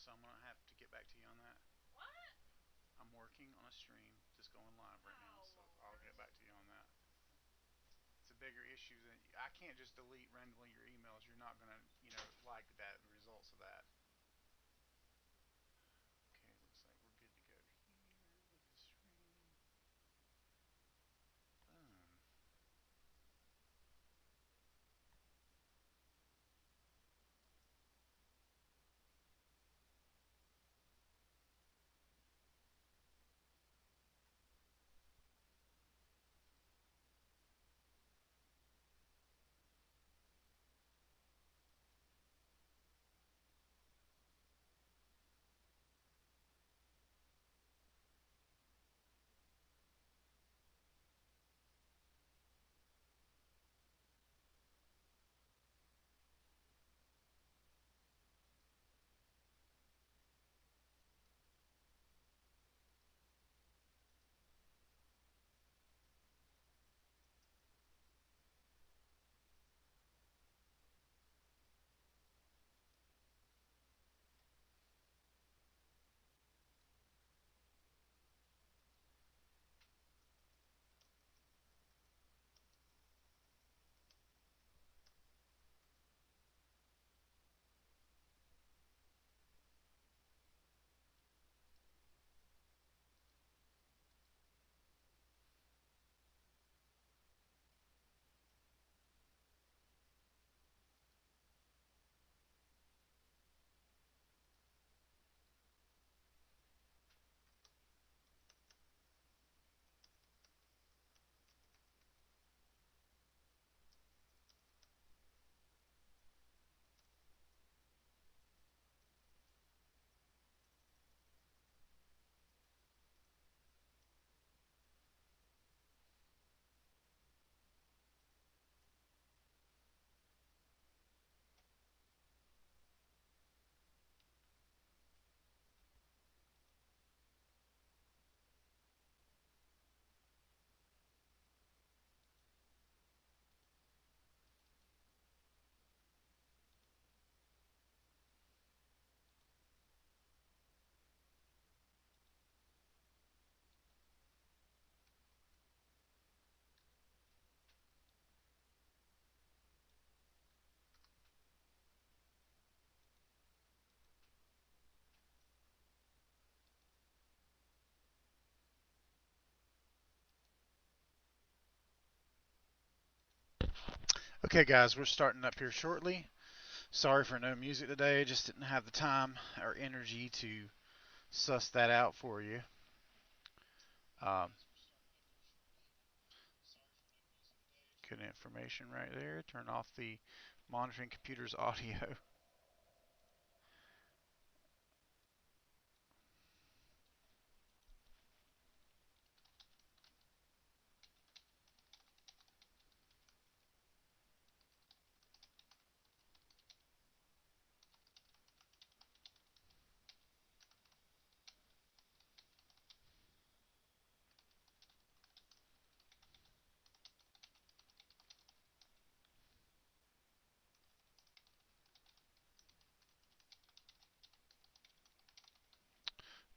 so I'm gonna have to get back to you on that. I'm working on a stream just going live right now, so I'll get back to you on that. It's a bigger issue than I can't just delete randomly your emails. You're not gonna, like that results of that. Okay, looks like we're good to go here with the stream. Boom. Okay, guys, we're starting up here shortly. Sorry for no music today. Just didn't have the time or energy to suss that out for you. Um, Good information right there. Turn off the monitoring computer's audio.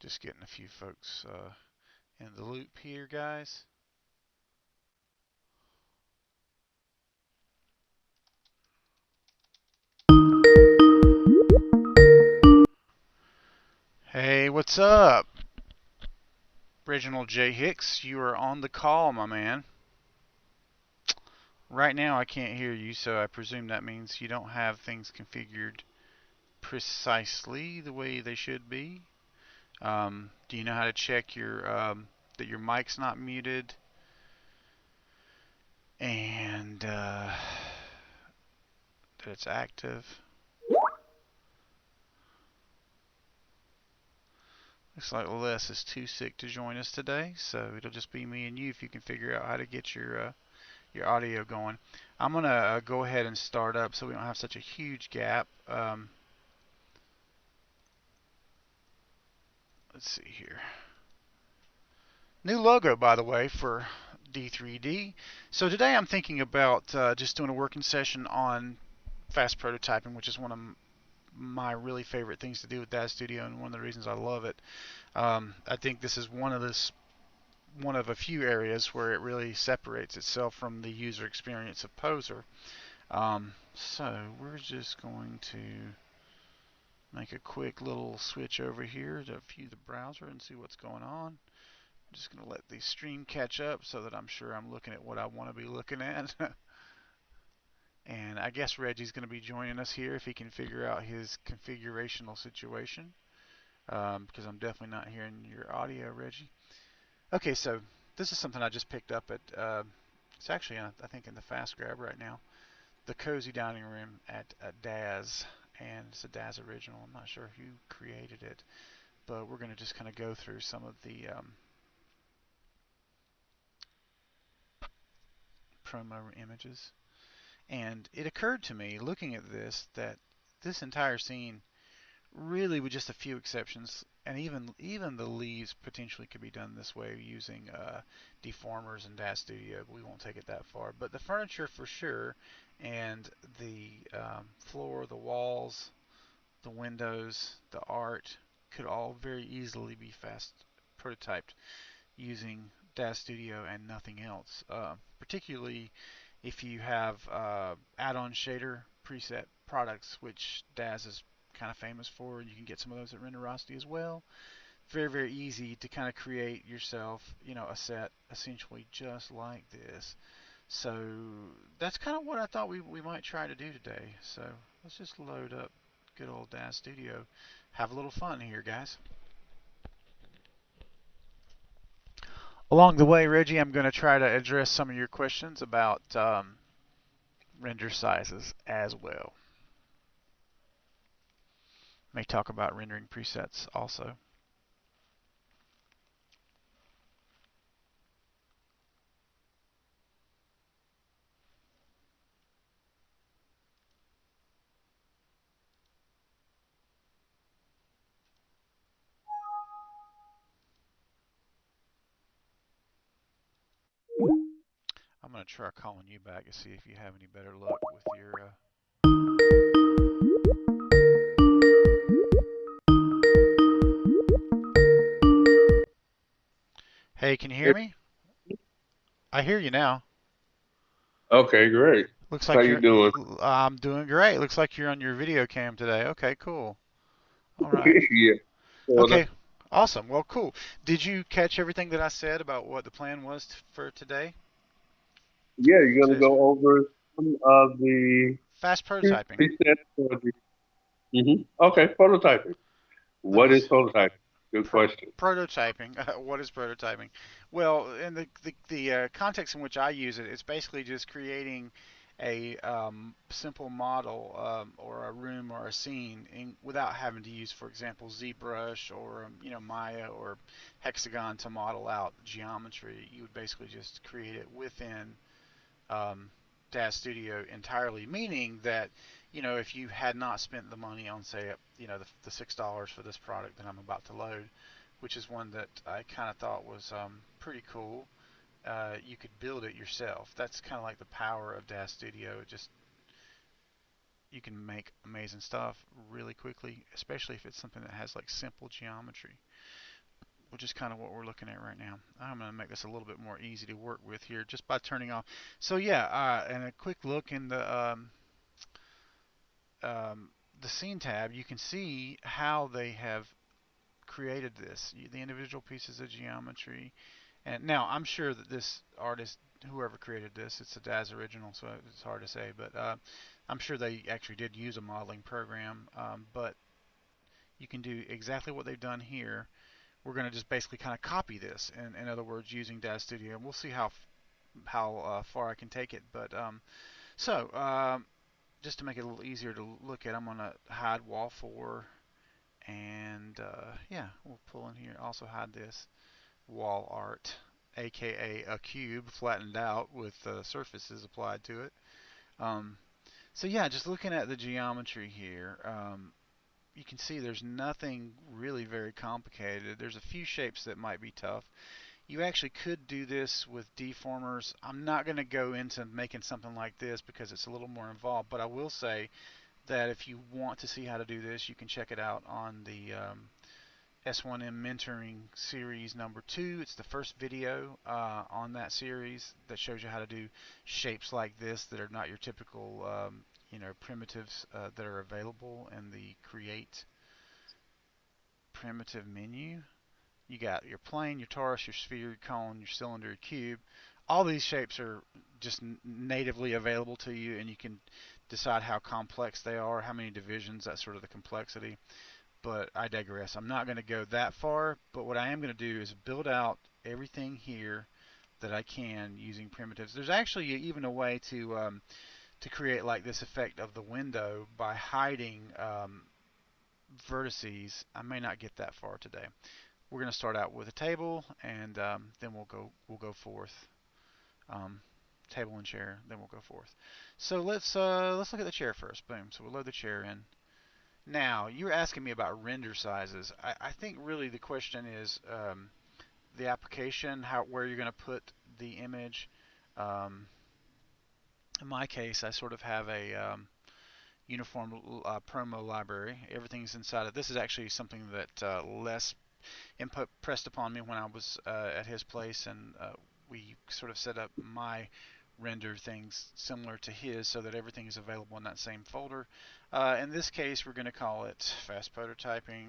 Just getting a few folks in the loop here, guys. Hey, what's up? Reginald J. Hicks, you are on the call, my man. Right now I can't hear you, so I presume that means you don't have things configured precisely the way they should be. Do you know how to check that your mic's not muted and that it's active? Looks like Les is too sick to join us today, so it'll just be me and you if you can figure out how to get your audio going. I'm gonna go ahead and start up so we don't have such a huge gap. Let's see here. New logo, by the way, for D3D. So today I'm thinking about just doing a working session on fast prototyping, which is one of my really favorite things to do with DAZ Studio, and one of the reasons I love it. I think this is one of a few areas where it really separates itself from the user experience of Poser. So we're just going to make a quick little switch over here to view the browser and see what's going on. I'm just going to let the stream catch up so that I'm sure I'm looking at what I want to be looking at. And I guess Reggie's going to be joining us here if he can figure out his configurational situation, because I'm definitely not hearing your audio, Reggie. Okay, so this is something I just picked up at, it's actually, I think, in the Fast Grab right now. The Cozy Dining Room at DAZ, and it's a DAZ original. I'm not sure who created it, but we're going to just kind of go through some of the promo images. And it occurred to me, looking at this, that this entire scene, really with just a few exceptions, and even the leaves potentially could be done this way using deformers and DAZ Studio. We won't take it that far, but the furniture for sure, and the floor, the walls, the windows, the art could all very easily be fast prototyped using DAZ Studio and nothing else. Particularly if you have add-on shader preset products, which DAZ is kind of famous for. You can get some of those at Renderosity as well. Very, very easy to kind of create yourself, a set essentially just like this. So that's kind of what I thought we might try to do today. So let's just load up good old DAZ Studio. Have a little fun here, guys. Along the way, Reggie, I'm going to try to address some of your questions about render sizes as well. May talk about rendering presets also. I'm going to try calling you back to see if you have any better luck with your. Hey, can you hear me? I hear you now. Okay, great. Looks How like you you're. doing? I'm doing great. Looks like you're on your video cam today. Okay, cool. All right. Yeah, sorta. Okay, awesome. Well, cool. Did you catch everything that I said about what the plan was for today? Yeah, you're gonna Today's go over some of the fast prototyping. presets for the. Okay, prototyping. Let What me. is prototyping? Good Pro- question. Prototyping. What is prototyping? Well, in the context in which I use it, it's basically just creating a simple model or a room or a scene without having to use, for example, ZBrush or Maya or Hexagon to model out geometry. You would basically just create it within um, DAZ Studio entirely, meaning that if you had not spent the money on, say, the $6 for this product that I'm about to load, which is one that I kind of thought was pretty cool, you could build it yourself. That's kind of like the power of DAZ Studio. Just you can make amazing stuff really quickly, especially if it's something that has like simple geometry, which is kind of what we're looking at right now. I'm going to make this a little bit more easy to work with here just by turning off. So yeah, and a quick look in um, the scene tab, you can see how they have created this, the individual pieces of geometry. And now I'm sure that this artist, whoever created this, it's a DAZ original, so it's hard to say, but I'm sure they actually did use a modeling program. But you can do exactly what they've done here. We're going to just basically kind of copy this, in other words, using DAZ Studio, and we'll see how far I can take it. But so just to make it a little easier to look at, I'm going to hide wall 4, and yeah, we'll pull in here. Also hide this wall art, aka a cube flattened out with surfaces applied to it. Um, so yeah, just looking at the geometry here, you can see there's nothing really very complicated. There's a few shapes that might be tough. You actually could do this with deformers. I'm not going to go into making something like this because it's a little more involved, but I will say that if you want to see how to do this, you can check it out on the S1M Mentoring Series number 2. It's the first video on that series that shows you how to do shapes like this that are not your typical primitives that are available in the Create primitive menu. You got your plane, your torus, your sphere, your cone, your cylinder, your cube. All these shapes are just natively available to you, and you can decide how complex they are, how many divisions, that's sort of the complexity. But I digress. I'm not going to go that far, but what I am going to do is build out everything here that I can using primitives. There's actually even a way to create like this effect of the window by hiding vertices. I may not get that far today. We're going to start out with a table, and then we'll go forth. Um, Table and chair, then we'll go forth. So let's look at the chair first. Boom. So we'll load the chair in. Now you were asking me about render sizes. I think really the question is the application, how where you're going to put the image. Um, in my case, I sort of have a uniform promo library. Everything's inside of this. Is actually something that Les input pressed upon me when I was at his place, and we sort of set up my render things similar to his so that everything is available in that same folder. In this case, we're going to call it Fast Prototyping,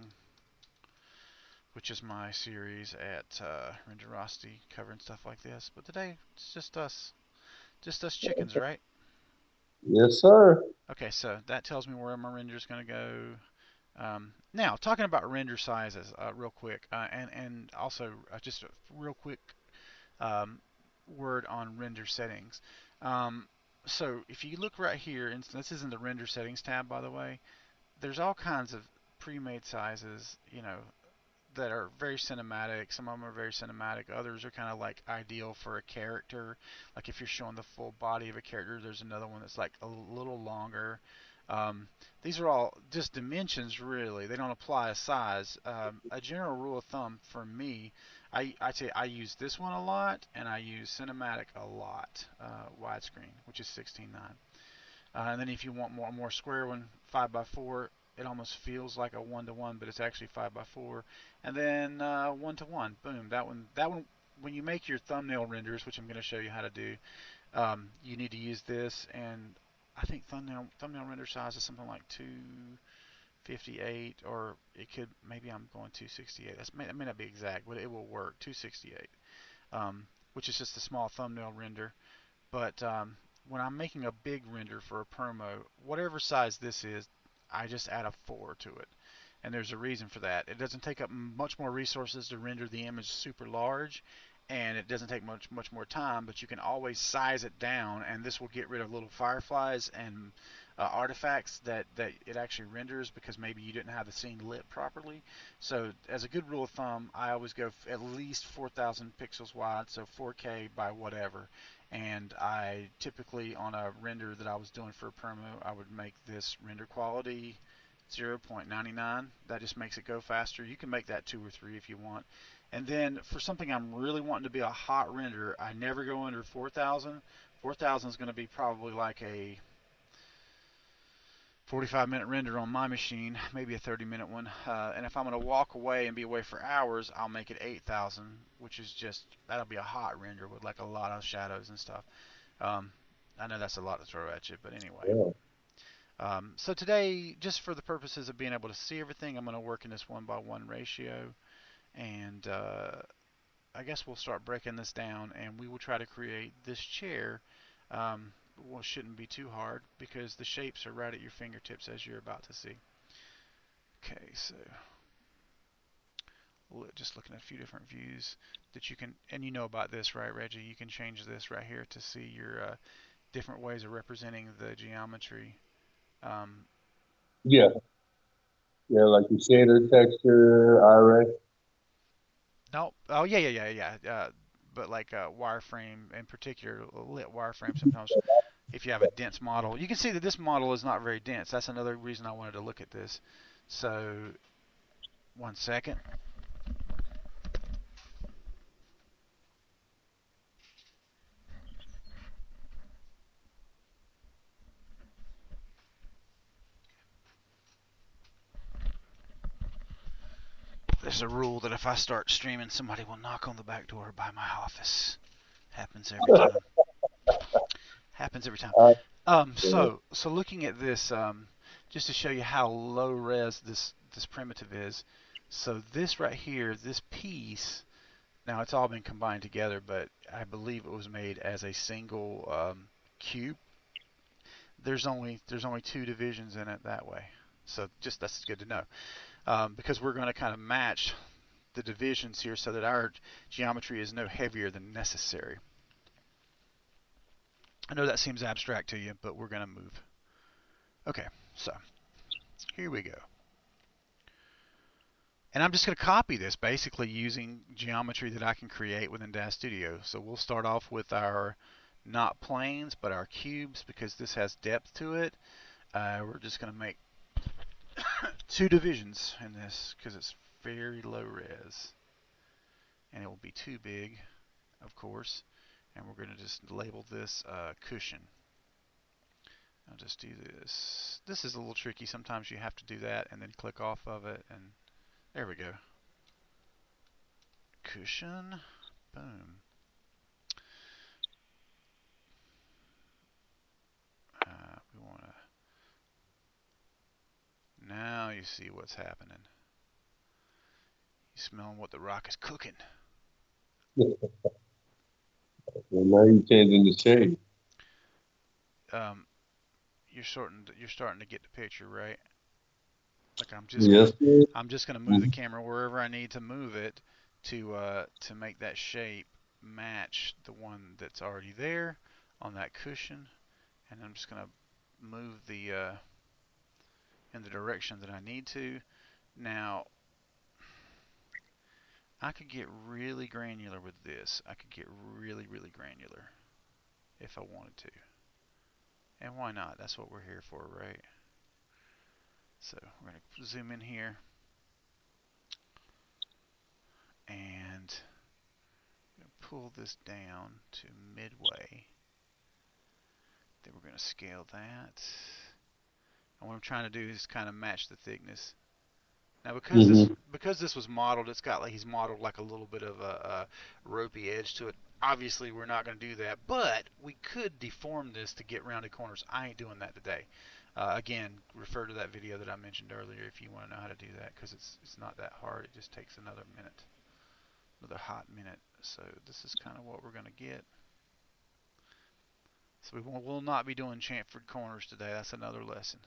which is my series at Renderosity covering stuff like this. But today, it's just us chickens, right? Yes, sir. Okay, so that tells me where my render is going to go. Now, talking about render sizes, real quick, and also just a real quick um, word on render settings. Um, so if you look right here, and this is in the render settings tab, by the way, there's all kinds of pre-made sizes, that are very cinematic. Some of them are very cinematic. Others are kind of like ideal for a character. Like if you're showing the full body of a character, there's another one that's like a little longer. Um, these are all just dimensions, really. They don't apply a size. A general rule of thumb for me, I'd say I use this one a lot, and I use cinematic a lot, widescreen, which is 16:9. And then if you want more square one, 5 by 4, it almost feels like a 1-to-1, but it's actually 5 by 4. And then 1-to-1, boom. That one. When you make your thumbnail renders, which I'm going to show you how to do, you need to use this. And I think thumbnail render size is something like 258, or it could, maybe I'm going 268. That may not be exact, but it will work. 268, which is just a small thumbnail render. But when I'm making a big render for a promo, whatever size this is, I just add a 4 to it. And there's a reason for that. It doesn't take up much more resources to render the image super large, and it doesn't take much more time, but you can always size it down, and this will get rid of little fireflies and artifacts that it actually renders because maybe you didn't have the scene lit properly. So as a good rule of thumb, I always go at least 4,000 pixels wide, so 4K by whatever. And I typically, on a render that I was doing for a promo, I would make this render quality 0.99. That just makes it go faster. You can make that 2 or 3 if you want. And then for something I'm really wanting to be a hot render, I never go under 4,000. 4,000 is going to be probably like a 45-minute render on my machine, maybe a 30-minute one. And if I'm going to walk away and be away for hours, I'll make it 8,000, which is just, that'll be a hot render with like a lot of shadows and stuff. Um, I know that's a lot to throw at you, but anyway. Yeah. So today, just for the purposes of being able to see everything, I'm going to work in this 1:1 ratio. And I guess we'll start breaking this down, and we will try to create this chair. Well, it shouldn't be too hard because the shapes are right at your fingertips as you're about to see. Okay, so just looking at a few different views that you can, and you know about this, right, Reggie? You can change this right here to see your different ways of representing the geometry. Um, Yeah. Yeah, like the shader texture, array. no, oh yeah. But like wireframe in particular, lit wireframe sometimes if you have a dense model. You can see that this model is not very dense. That's another reason I wanted to look at this. So, one second. There's a rule that if I start streaming, somebody will knock on the back door by my office. Happens every time. Happens every time. I, So looking at this, just to show you how low res this primitive is. So this right here, this piece, now it's all been combined together, but I believe it was made as a single cube. There's only two divisions in it that way. So just that's good to know, because we're going to kind of match the divisions here so that our geometry is no heavier than necessary. I know that seems abstract to you, but we're going to move. Okay, so here we go. And I'm just going to copy this basically using geometry that I can create within DAZ Studio. So we'll start off with our not planes, but our cubes, because this has depth to it. We're just going to make two divisions in this because it's very low res. And it will be too big, of course. And we're going to just label this cushion. I'll just do this. This is a little tricky. Sometimes you have to do that and then click off of it. And there we go. Cushion. Boom. We want to. Now you see what's happening. You smelling what the rock is cooking. well, now you're changing the shape. Um, you're starting to get the picture, right? Like Yes, sir. I'm just gonna move the Mhm. camera wherever I need to move it to make that shape match the one that's already there on that cushion, and I'm just gonna move the in the direction that I need to. Now I could get really granular with this. I could get really granular if I wanted to. And why not? That's what we're here for, right? So we're going to zoom in here and pull this down to midway. Then we're going to scale that. And what I'm trying to do is kind of match the thickness. Now Mhm. because this was modeled, it's got like he's modeled like a little bit of a ropey edge to it. Obviously, we're not going to do that, but we could deform this to get rounded corners. I ain't doing that today. Again, refer to that video that I mentioned earlier if you want to know how to do that, because it's not that hard. It just takes another minute, another hot minute. So this is kind of what we're going to get. So will not be doing chamfered corners today. That's another lesson.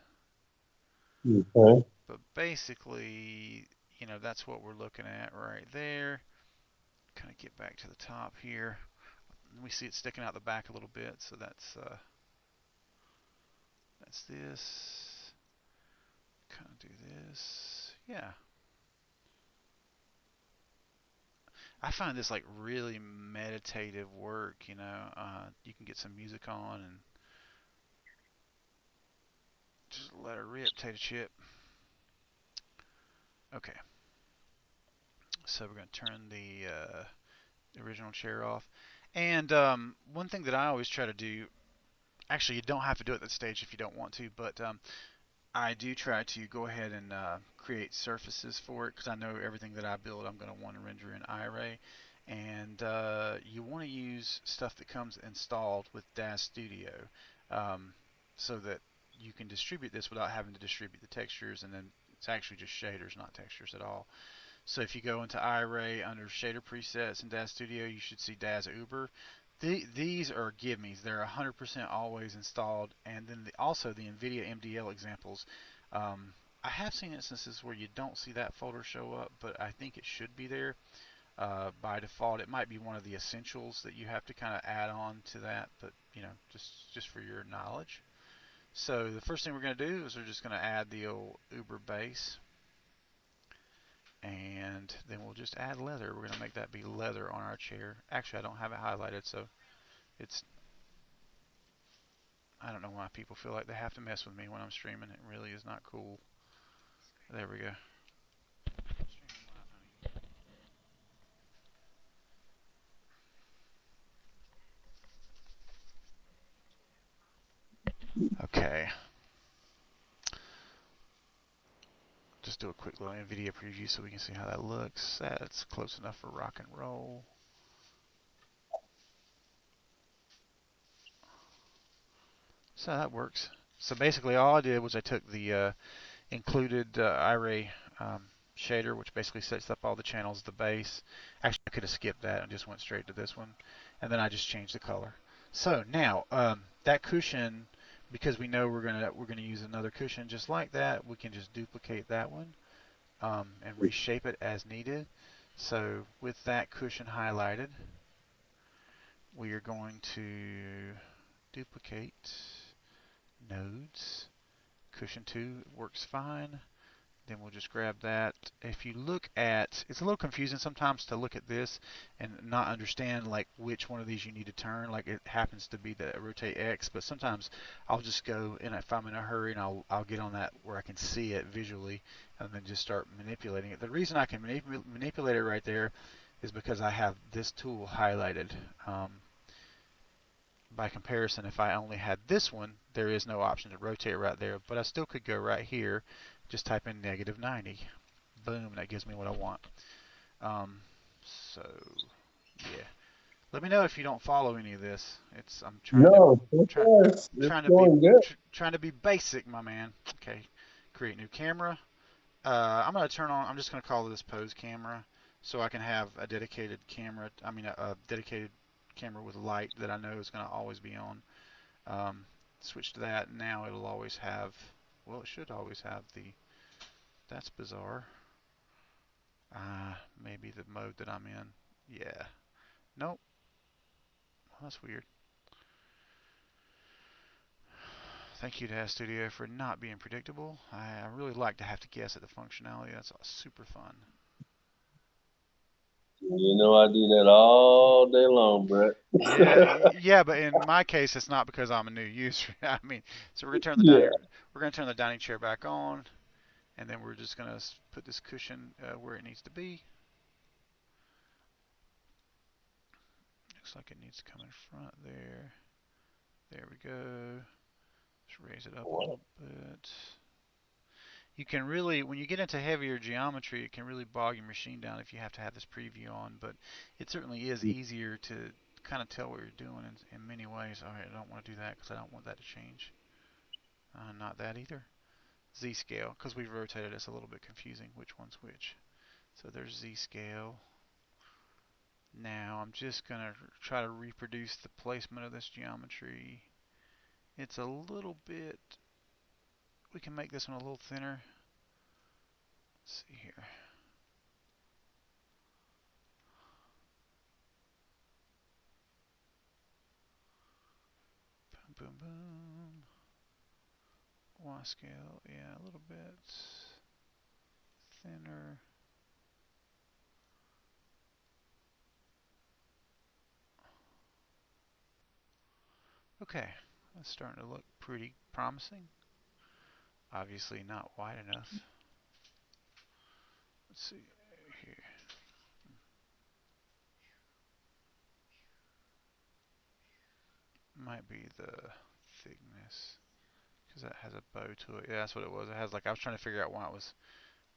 Okay. But basically, that's what we're looking at right there. Kind of get back to the top here. We see it sticking out the back a little bit, so that's this. Kind of do this. Yeah. I find this like really meditative work, you can get some music on and just let it rip, tater chip. Okay. So we're going to turn the original chair off. And one thing that I always try to do, actually, you don't have to do it at this stage if you don't want to, but I do try to go ahead and create surfaces for it because I know everything that I build I'm going to want to render in iRay. And you want to use stuff that comes installed with DAZ Studio um, so that you can distribute this without having to distribute the textures, and then it's actually just shaders, not textures at all. So if you go into iRay under shader presets in DAZ Studio, you should see DAZ Uber. These are givmes. They're 100% always installed. And then also the NVIDIA MDL examples. I have seen instances where you don't see that folder show up, but I think it should be there by default. It might be one of the essentials that you have to kind of add on to that, but just for your knowledge. So the first thing we're going to do is we're just going to add the old Uber base, and then we'll just add leather. We're going to make that be leather on our chair. Actually, I don't have it highlighted, so it's I don't know why people feel like they have to mess with me when I'm streaming. It really is not cool. There we go. Okay. just do a quick little NVIDIA preview so we can see how that looks. That's close enough for rock and roll. So that works. So basically all I did was I took the included Iray shader, which basically sets up all the channels, the base. Actually, I could have skipped that and just went straight to this one. And then I just changed the color. So now that cushion, because we know we're gonna use another cushion just like that, we can just duplicate that one and reshape it as needed. So with that cushion highlighted, we are going to duplicate nodes. Cushion 2 works fine. Then we'll just grab that. If you look at, it's a little confusing sometimes to look at this and not understand like which one of these you need to turn. Like it happens to be the rotate X, but sometimes I'll just go and if I'm in a hurry and I'll get on that where I can see it visually and then just start manipulating it. The reason I can manipulate it right there is because I have this tool highlighted. By comparison, if I only had this one, there is no option to rotate right there, but I still could go right here, just type in -90. Boom, that gives me what I want. So, yeah. Let me know if you don't follow any of this. I'm trying to No, so try, far it's trying to be going good. trying to be basic, my man. Okay, create new camera. I'm gonna turn on. I'm just gonna call this pose camera, so I can have a dedicated camera. I mean, a dedicated camera with light that I know is gonna always be on. Um, Switch to that. Now it'll always have. Well, it should always have the. That's bizarre. Maybe the mode that I'm in. Yeah. Nope. Well, that's weird. Thank you to Studio for not being predictable. I really like to have to guess at the functionality. That's super fun. You know I do that all day long, Brett. Yeah, yeah, but in my case, it's not because I'm a new user. I mean, so Yeah. we're gonna turn the dining chair back on, and then we're just gonna put this cushion where it needs to be. Looks like it needs to come in front there. There we go. Just raise it up a little bit. You can really, when you get into heavier geometry, it can really bog your machine down if you have to have this preview on, but it certainly is easier to kind of tell what you're doing in many ways. All right, I don't want to do that because I don't want that to change. Not that either. Z scale, because we've rotated, it's a little bit confusing which one's which. So there's Z scale. Now I'm just going to try to reproduce the placement of this geometry. It's a little bit, we can make this one a little thinner. Let's see here. Boom, boom, boom. Y scale, yeah, a little bit thinner. Okay, that's starting to look pretty promising. Obviously not wide enough. Let's see here. Might be the thickness because that has a bow to it. Yeah, that's what it was. It has like I was trying to figure out why it was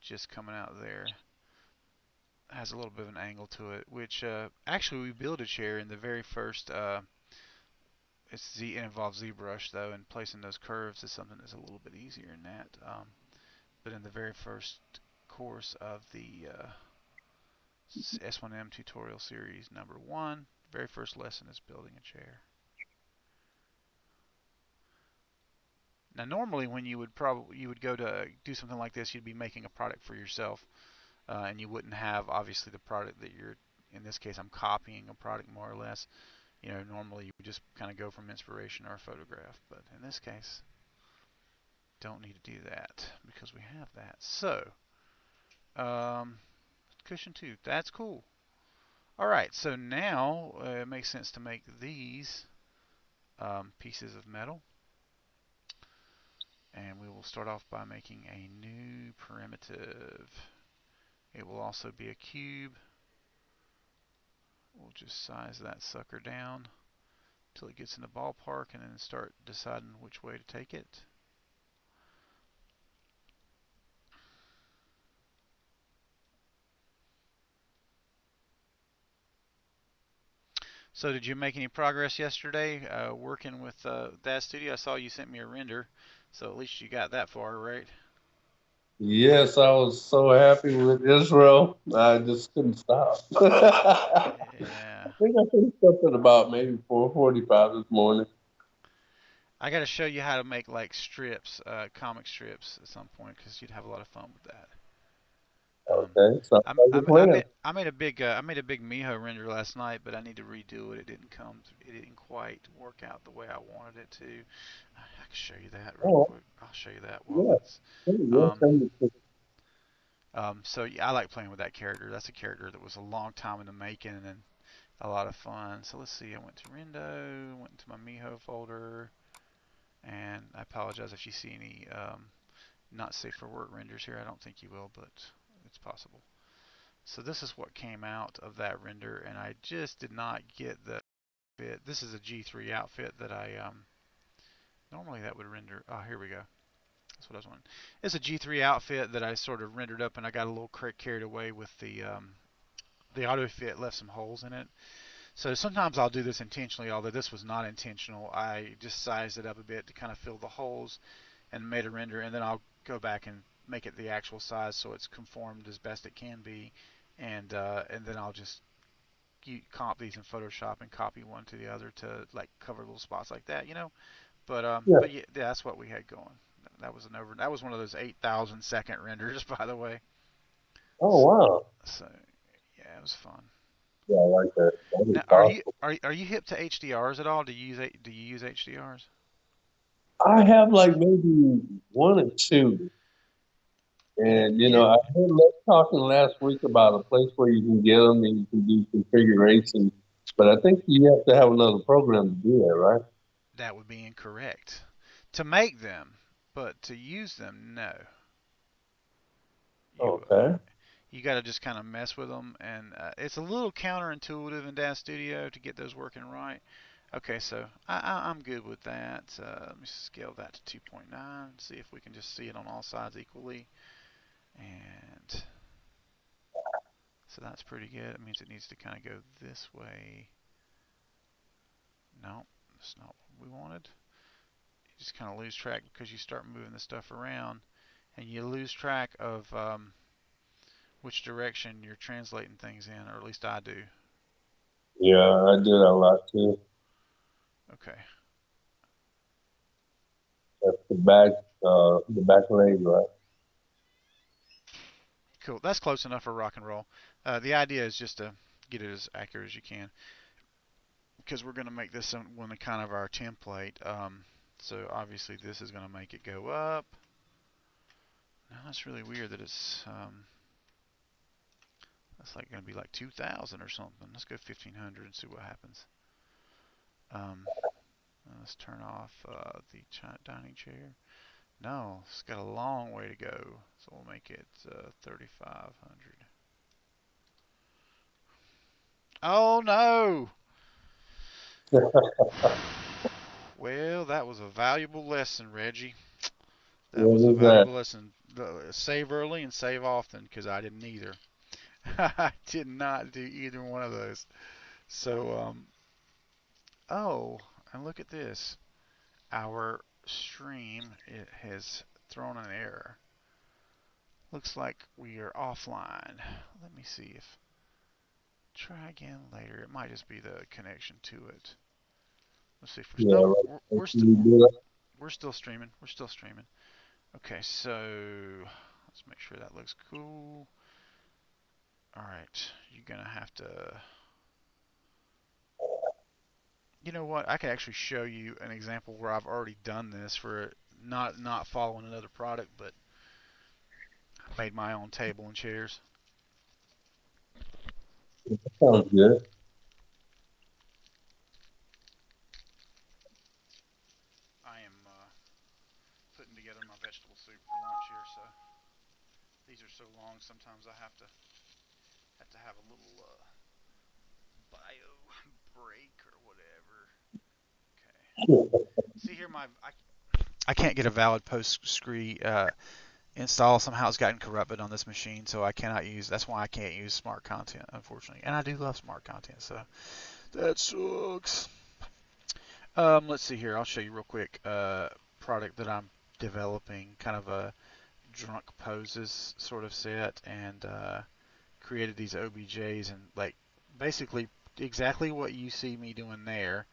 just coming out there. It has a little bit of an angle to it, which actually we built a chair in the very first. It involves ZBrush though, and placing those curves is something that's a little bit easier than that. But in the very first course of the S1M tutorial series number 1, the very first lesson is building a chair. Now normally when you would go to do something like this, you'd be making a product for yourself, and you wouldn't have obviously the product that you're. In this case, I'm copying a product more or less. Normally you would just kind of go from inspiration or a photograph, but in this case, don't need to do that because we have that. So, um, cushion 2, that's cool. All right, so now it makes sense to make these pieces of metal. And we will start off by making a new primitive. It will also be a cube. We'll just size that sucker down until it gets in the ballpark and then start deciding which way to take it. So did you make any progress yesterday working with Dad Studio? I saw you sent me a render, so at least you got that far, right? Yes, I was so happy with Israel. I just couldn't stop. I Yeah. think I finished up at about maybe 4:45 this morning. I got to show you how to make like strips, comic strips at some point because you'd have a lot of fun with that. Um, Okay, sounds like a plan. I made a big Miho render last night, but I need to redo it. It didn't quite work out the way I wanted it to. I can show you that real Oh, quick. I'll show you that while yeah. it's. Yeah, Um, send it to- so yeah, I like playing with that character. That's a character that was a long time in the making and a lot of fun. So let's see. I went to Rendo, went into my Miho folder, and I apologize if you see any not safe for work renders here. I don't think you will, but it's possible. So this is what came out of that render, and I just did not get the fit. This is a G3 outfit that I normally that would render. Oh, here we go. That's what I was wanting. It's a G3 outfit that I sort of rendered up, and I got a little carried away with the auto fit, left some holes in it. So sometimes I'll do this intentionally, although this was not intentional. I just sized it up a bit to kind of fill the holes and made a render, and then I'll go back and make it the actual size so it's conformed as best it can be, and then I'll just comp these in Photoshop and copy one to the other to like cover little spots like that, you know. Yeah. But yeah, that's what we had going. That was an over. That was one of those 8,000 second renders, by the way. Oh, So, wow. so yeah, it was fun. Yeah, I like that. That is Now, awesome. are you hip to HDRs at all? Do you use HDRs? I have like maybe one or two. And, You know, I heard Les talking last week about a place where you can get them and you can do configuration. But I think you have to have another program to do that, right? that would be incorrect. To make them, but to use them, no. You Okay. you got to just kind of mess with them, and it's a little counterintuitive in Dance Studio to get those working right. Okay, so I'm good with that. Let me scale that to 2.9. See if we can just see it on all sides equally, and so that's pretty good. It means it needs to kind of go this way. No, that's not what we wanted. You just kind of lose track because you start moving the stuff around, and you lose track of which direction you're translating things in, or at least I do. Yeah, I do that a lot too. Okay, That's the back leg, right? cool. That's close enough for rock and roll. The idea is just to get it as accurate as you can, because we're going to make this one kind of our template. So obviously this is going to make it go up. Now that's really weird that it's that's like going to be like 2,000 or something. Let's go 1,500 and see what happens. Um, let's turn off the dining chair. No, it's got a long way to go, so we'll make it 3,500. Oh no! Well, that was a valuable lesson, Reggie. That was a What is that? valuable lesson. Save early and save often, because I didn't either. I did not do either one of those. So, oh, and look at this. Our stream it has thrown an error. Looks like we are offline. Let me see if try again later. It might just be the connection to it. Let's see if we're Yeah, no, right. we're still You do that? we're still streaming. We're still streaming. Okay, so let's make sure that looks cool. All right, you're gonna have to. You know what? I can actually show you an example where I've already done this for not following another product, but made my own table and chairs. Sounds good. I am putting together my vegetable soup for lunch here, so these are so long. Sometimes I have to have a little bio break or whatever. Okay. See here, I can't get a valid PostgreSQL install. Somehow it's gotten corrupted on this machine, so I cannot use. That's why I can't use smart content, unfortunately. And I do love smart content, so That sucks. Let's see here. I'll show you real quick. Product that I'm developing, kind of a drunk poses sort of set, and created these OBJs and like basically exactly what you see me doing there.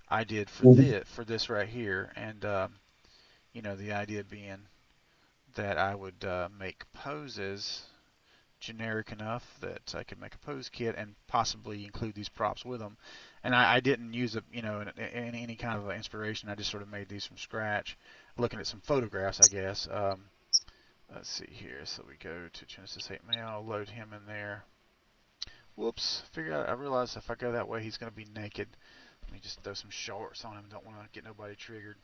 I did Mhm. for this right here, and the idea being that I would make poses generic enough that I could make a pose kit and possibly include these props with them. And I didn't use any kind of inspiration. I just sort of made these from scratch, looking at some photographs, I guess. Let's see here. So we go to Genesis 8 Mail. I'll load him in there. Whoops! I realized if I go that way, he's going to be naked. Let me just throw some shorts on him. Don't want to get nobody triggered.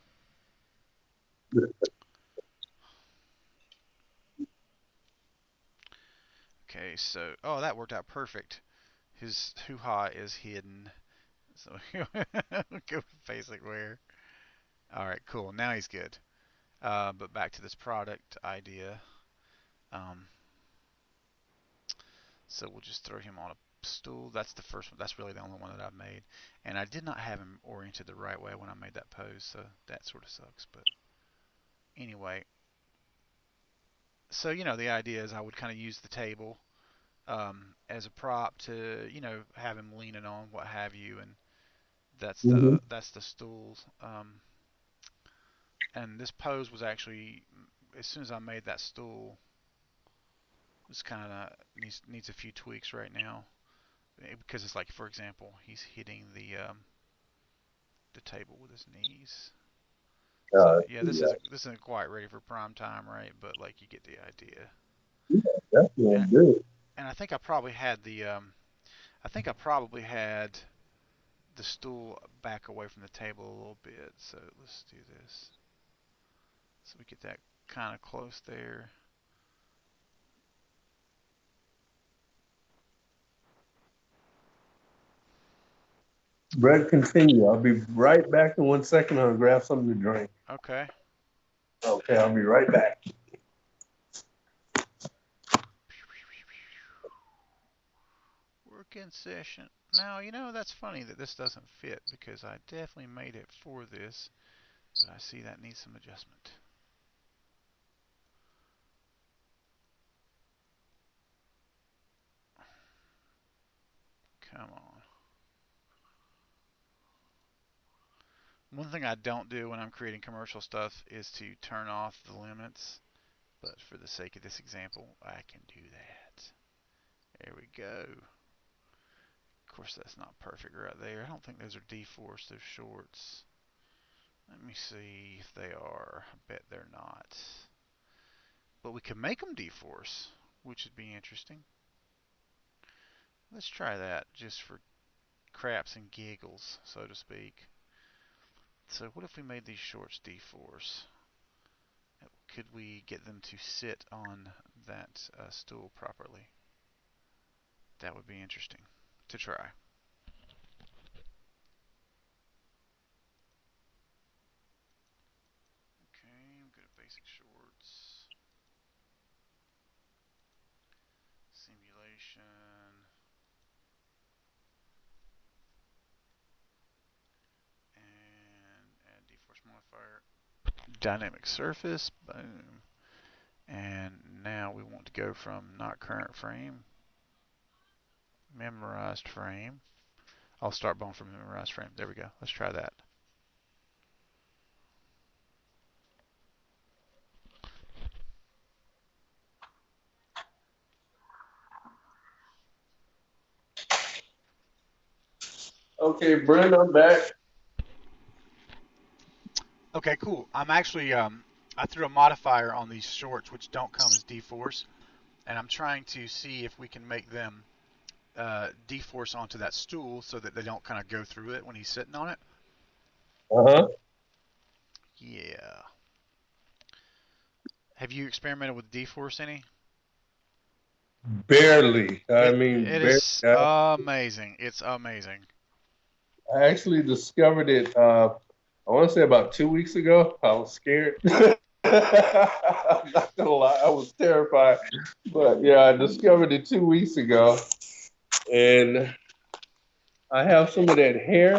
Okay, so that worked out perfect. His hoo-ha is hidden. So go with basic wear. All right, cool. Now he's good. But back to this product idea. Um, so we'll just throw him on a stool. That's the first one. That's really the only one that I've made. And I did not have him oriented the right way when I made that pose, so that sort of sucks. But anyway, so the idea is I would kind of use the table as a prop to have him leaning on what have you, and Mhm. that's the stools. And this pose was actually, as soon as I made that stool, it's kind of needs a few tweaks right now because it's like, for example, he's hitting the table with his knees. So yeah, Yeah, this isn't quite ready for prime time, right? But like you get the idea. definitely And good. and I think I probably had the stool back away from the table a little bit. So let's do this. So we get that kind of close there. Brett, continue. I'll be right back in 1 second. I'll grab something to drink. Okay. Okay, I'll be right back. Working session. Now, that's funny that this doesn't fit because I definitely made it for this, but I see that needs some adjustment. Come on. One thing I don't do when I'm creating commercial stuff is to turn off the limits, but for the sake of this example, I can do that. There we go. Of course, that's not perfect right there. I don't think those are D-force, those shorts. Let me see if they are. I bet they're not. But we can make them D-force, which would be interesting. Let's try that just for craps and giggles, so to speak. So what if we made these shorts D-force? Could we get them to sit on that stool properly? That would be interesting to try. Okay, go to basic shorts, simulation, and add D-force modifier. Dynamic surface, boom. And now we want to go from not current frame, memorized frame. I'll start bone from memorized frame. There we go. Let's try that. Okay, Brent, I'm back. Okay, cool. I'm actually I threw a modifier on these shorts which don't come as D-force, and I'm trying to see if we can make them D-force onto that stool so that they don't kind of go through it when he's sitting on it. Uh-huh. Yeah. Have you experimented with D-force any? Barely. I mean, It barely. is amazing. It's amazing. I actually discovered it, I want to say about 2 weeks ago. I was scared. I'm not gonna lie, I was terrified. But yeah, I discovered it 2 weeks ago, and I have some of that hair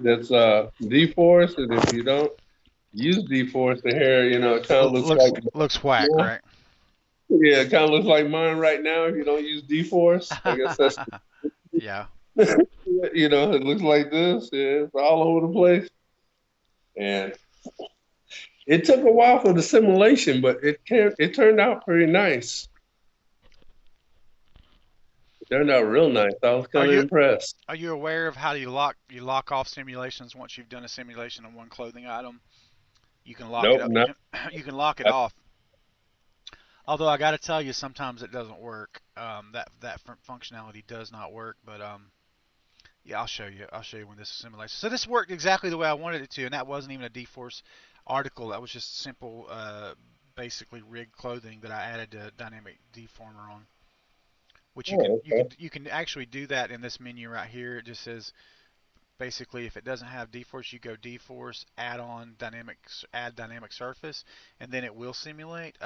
that's deforest, and if you don't use deforest, the hair, it kind of looks like Looks whack, yeah, right? yeah, it kind of looks like mine right now. If you don't use deforest, I guess that's Yeah. it looks like this. Yeah, it's all over the place, and it took a while for the simulation, but it turned out pretty nice. It turned out real nice. I was Are kind of you impressed. are you aware of how you lock off simulations once you've done a simulation on one clothing item? You can lock it Nope, up. not. You can lock it off. Although I got to tell you, sometimes it doesn't work. That functionality does not work. But yeah, I'll show you. I'll show you when this is simulation. So this worked exactly the way I wanted it to, and that wasn't even a D-Force article. That was just simple, basically rigged clothing that I added a dynamic deformer on. Which you can Oh, you okay. can you can actually do that in this menu right here. It just says basically if it doesn't have D-Force, you go D-Force, add dynamic surface, and then it will simulate.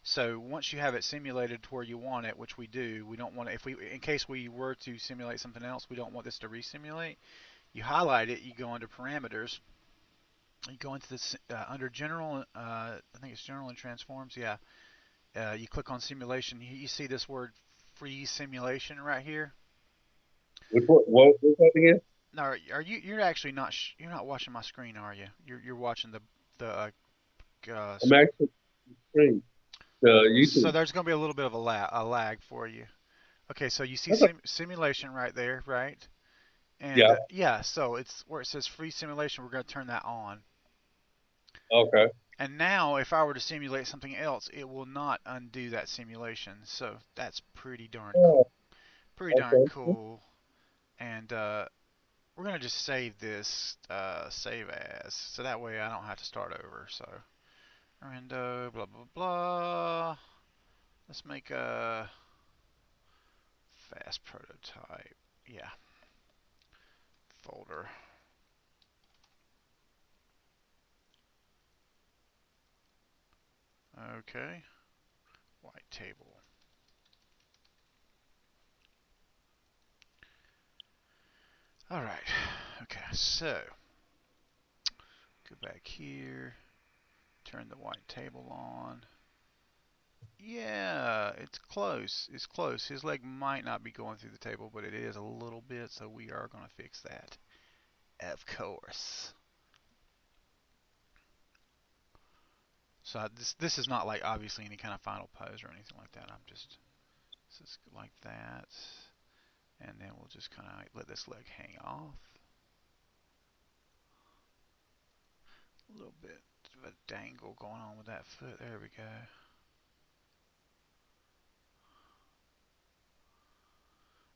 So once you have it simulated to where you want it, which we do, we don't want to, if we, in case we were to simulate something else, we don't want this to resimulate. You highlight it, you go under parameters, you go into this under general, I think it's general and transforms, yeah. You click on simulation, you see this word freeze simulation right here. What was that again? Now, are you? You're actually not. You're not watching my screen, are you? You're watching the I'm actually free. So YouTube. there's going to be a little bit of a lag for you. Okay, so you see That's simulation right there, right? And yeah. yeah, so it's where it says free simulation. We're going to turn that on. Okay. And now, if I were to simulate something else, it will not undo that simulation. So that's pretty darn Oh, cool. Pretty darn okay. cool. And we're going to just save this, save as, so that way I don't have to start over. So rando, blah blah blah. Let's make a fast prototype. Yeah, folder. Okay, white table. All right. Okay, so go back here. Turn the white table on. Yeah, it's close. It's close. His leg might not be going through the table, but it is a little bit, so we are going to fix that. Of course. So this is not like obviously any kind of final pose or anything like that. I'm just this is like that, and then we'll just kind of let this leg hang off a little bit of a dangle going on with that foot. There we go.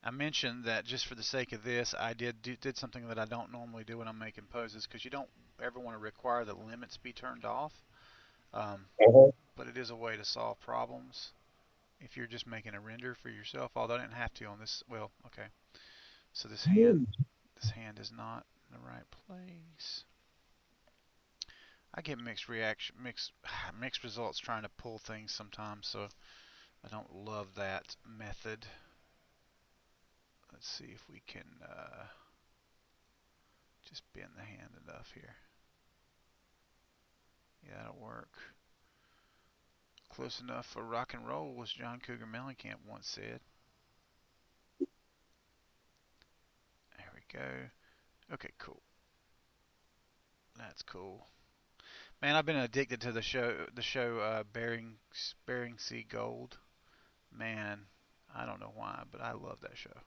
I mentioned that just for the sake of this, I did something that I don't normally do when I'm making poses because you don't ever want to require the limits be turned off. Um, Uh-huh. but it is a way to solve problems if you're just making a render for yourself. Although I didn't have to on this. Well, okay. So this hand is not in the right place. I get mixed results trying to pull things sometimes, so I don't love that method. Let's see if we can just bend the hand enough here. Yeah, that'll work. Close enough for rock and roll, as John Cougar Mellencamp once said. There we go. Okay, cool. That's cool. Man, I've been addicted to the show Bering Sea Gold. Man, I don't know why, but I love that show.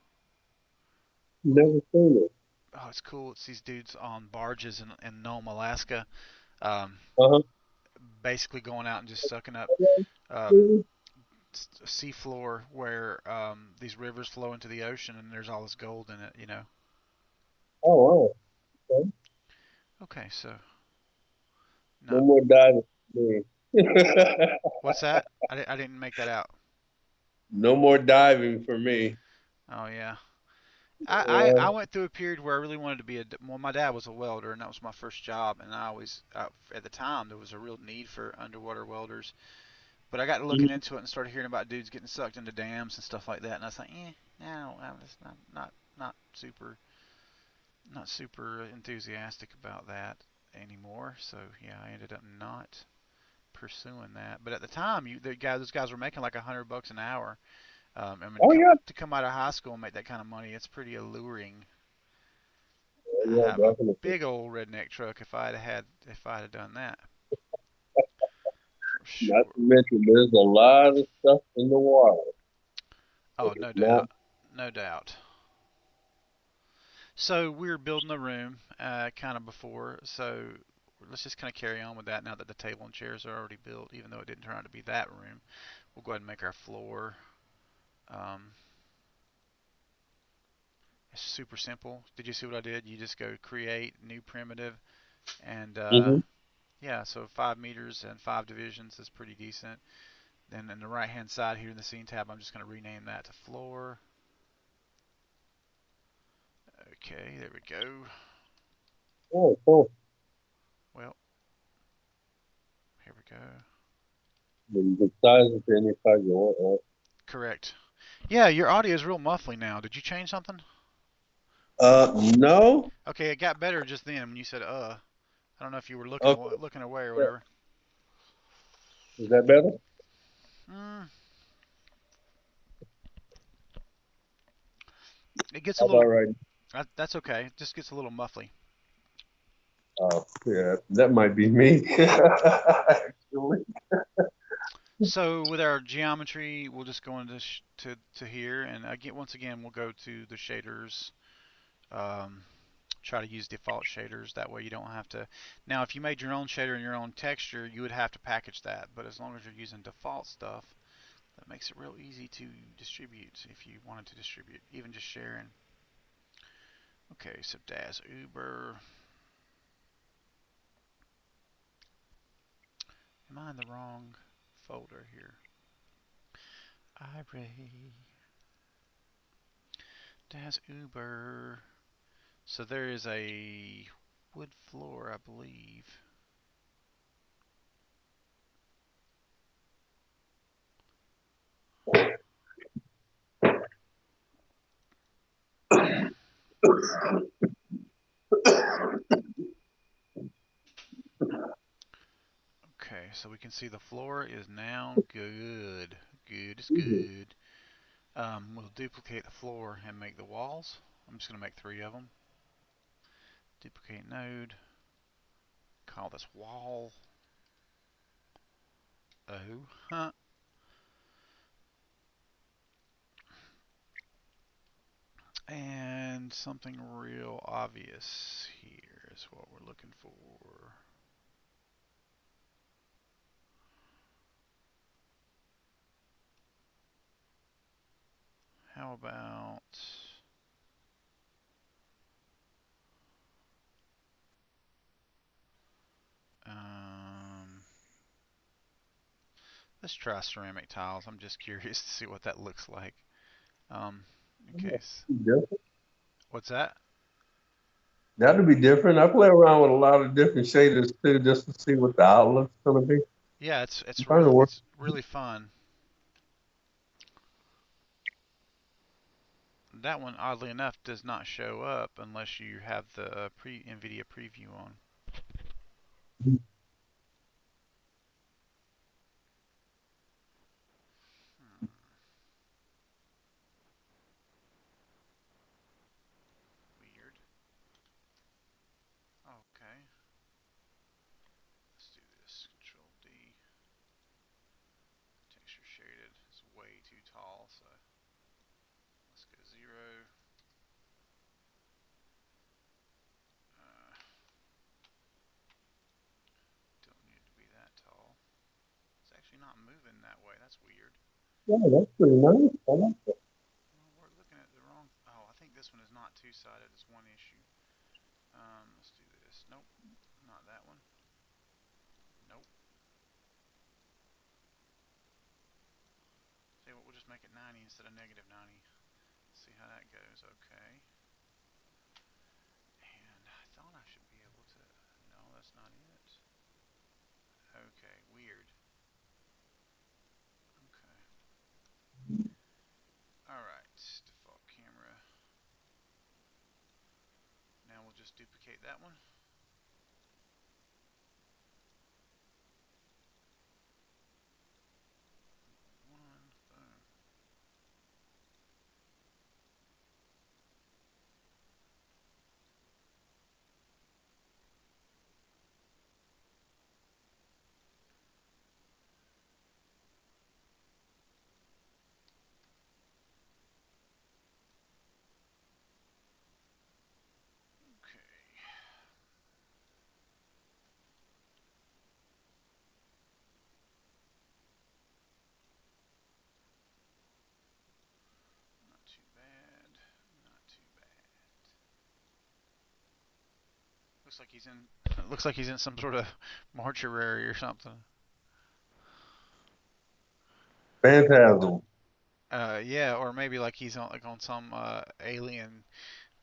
Never seen it. Oh, it's cool. It's these dudes on barges in Nome, Alaska, um, Uh-huh. basically going out and just sucking up um, Mhm. seafloor where these rivers flow into the ocean, and there's all this gold in it. Oh wow. Okay. Okay, so No no, more diving for me. what's that? I didn't make that out. No more diving for me. Oh yeah. I went through a period where I really wanted to be well, my dad was a welder, and that was my first job, and I always, at the time, there was a real need for underwater welders. But I got looking Mhm. into it and started hearing about dudes getting sucked into dams and stuff like that, and I was like, no, I'm just not not super not super enthusiastic about that anymore. So yeah, I ended up not pursuing that. But at the time, those guys were making like $100 an hour. I mean, Oh yeah, to come out of high school and make that kind of money, it's pretty alluring. I'd yeah, have a definitely. big old redneck truck if I'd have done that for Not sure. to mention, there's a lot of stuff in the water. Oh, It's no not. doubt, no doubt. So we were building a room, kind of before. So let's just kind of carry on with that now that the table and chairs are already built, even though it didn't turn out to be that room. We'll go ahead and make our floor. Um, it's super simple. Did you see what I did? You just go create new primitive, and Hmm. yeah, so 5 meters and 5 divisions is pretty decent. Then in the right hand side here in the scene tab, I'm just going to rename that to floor. Okay, there we go. Oh, cool. Well, here we go. You can size it to any size you want. Correct. Yeah, your audio is real muffly now. Did you change something? No. Okay, it got better just then when you said I don't know if you were Okay. looking away or Yeah. whatever. Is that better? Mm, it gets a How about little. right? That's okay. It just gets a little muffly. Oh, yeah. That might be me. Actually. So with our geometry, we'll just go into to here, and again, once again, we'll go to the shaders. Um, Try to use default shaders. That way, you don't have to. Now, if you made your own shader and your own texture, you would have to package that. But as long as you're using default stuff, that makes it real easy to distribute if you wanted to distribute, even just sharing. Okay, so Das Uber. Am I in the wrong folder here? Iray. Das Uber. So there is a wood floor, I believe. Okay, so we can see the floor is now good. Good is good. We'll duplicate the floor and make the walls. I'm just going to make 3 of them. Duplicate node. Call this wall. Oh, huh. And something real obvious here is what we're looking for. How about um, let's try ceramic tiles. I'm just curious to see what that looks like. Um, okay, Different. what's that? That'll be different. I play around with a lot of different shaders too, just to see what the outlook's gonna be. Yeah, I'm trying to work. it's really fun. That one, oddly enough, does not show up unless you have the pre NVIDIA preview on. Hmm, weird. Okay, let's do this. Control D. Texture shaded. It's way too tall, so let's go 0. Uh, don't need it to be that tall. It's actually not moving that way. That's weird. Yeah, that's pretty nice. I like that. Well, we're looking at the wrong. Oh, I think this one is not two-sided. It's one issue. Let's do this. Nope, not that one. Nope. See what? We'll just make it 90 instead of negative 90. See how that goes. Okay. And I thought I should be able to. No, that's not it. Okay, weird. Okay. Alright, default camera. duplicate that one. One, boom. Okay, not too bad. Not too bad. Looks like he's in. Looks like he's in some sort of mortuary or something. Phantasm. Yeah, or maybe like he's on some alien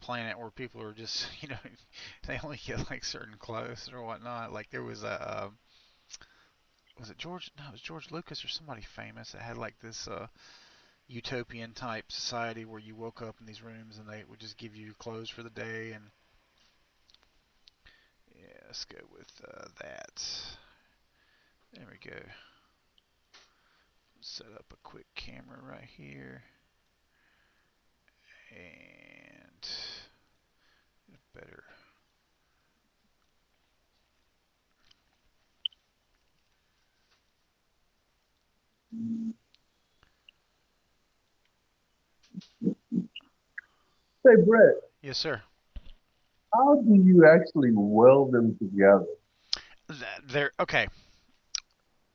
planet where people are just they only get like certain clothes or whatnot. Like there was a was it George? No, it was George Lucas or somebody famous that had like this utopian type society where you woke up in these rooms and they would just give you clothes for the day. And yeah, let's go with that. There we go. Set up a quick camera right here and better. Say, Brett, Yes, sir. how do you actually weld them together? They're okay.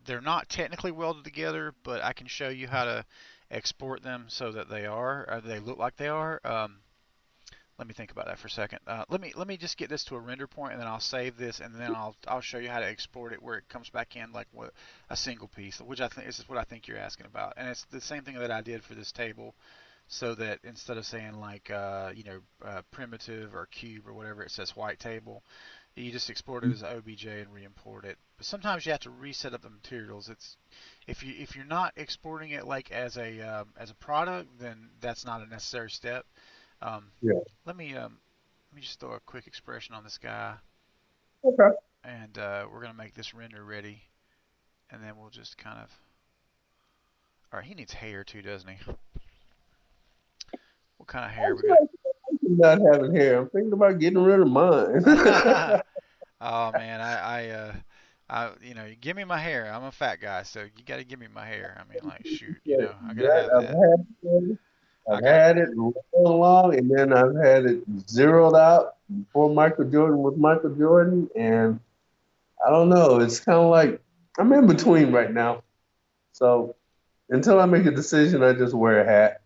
They're not technically welded together, but I can show you how to export them so that they are, or they look like they are. Let me think about that for a second. Let me just get this to a render point, and then I'll save this, and then I'll show you how to export it where it comes back in like what a single piece, which I think this is what I think you're asking about, and it's the same thing that I did for this table, so that instead of saying like primitive or cube or whatever, it says white table. You just export it as OBJ and re-import it. But sometimes you have to reset up the materials. It's if you're not exporting it like as a product, then that's not a necessary step. Um, Yeah. let me just throw a quick expression on this guy, Okay. and we're gonna make this render ready, and then we'll just kind of. All right, he needs hair too, doesn't he? What kind of hair we got? Actually, I'm not having hair. I'm thinking about getting rid of mine. Oh man, give me my hair. I'm a fat guy, so you got to give me my hair. I mean, like, shoot, I gotta Brett, have that. I I've got. had it all along, and then I've had it zeroed out before Michael Jordan was Michael Jordan, and I don't know. It's kind of like I'm in between right now. So until I make a decision, I just wear a hat.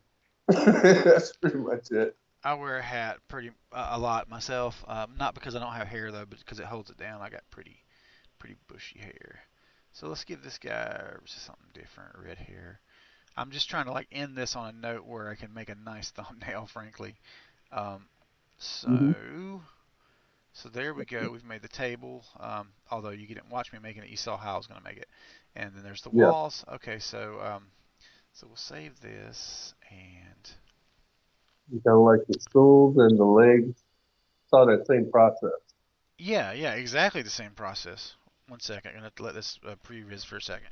That's pretty much it. I wear a hat pretty a lot myself. Not because I don't have hair though, but because it holds it down. I got pretty bushy hair. So let's give this guy something different, red hair. I'm just trying to like end this on a note where I can make a nice thumbnail, frankly. Um, Hmm. so So there we go. We've made the table. Although you didn't watch me making it, you saw how I was going to make it. And then there's the Yeah, walls. Okay, so we'll save this. And kind of like the stools and the legs. It's all that same process. yeah, yeah, exactly the same process. One second. I'm going to have to let this previz for a second.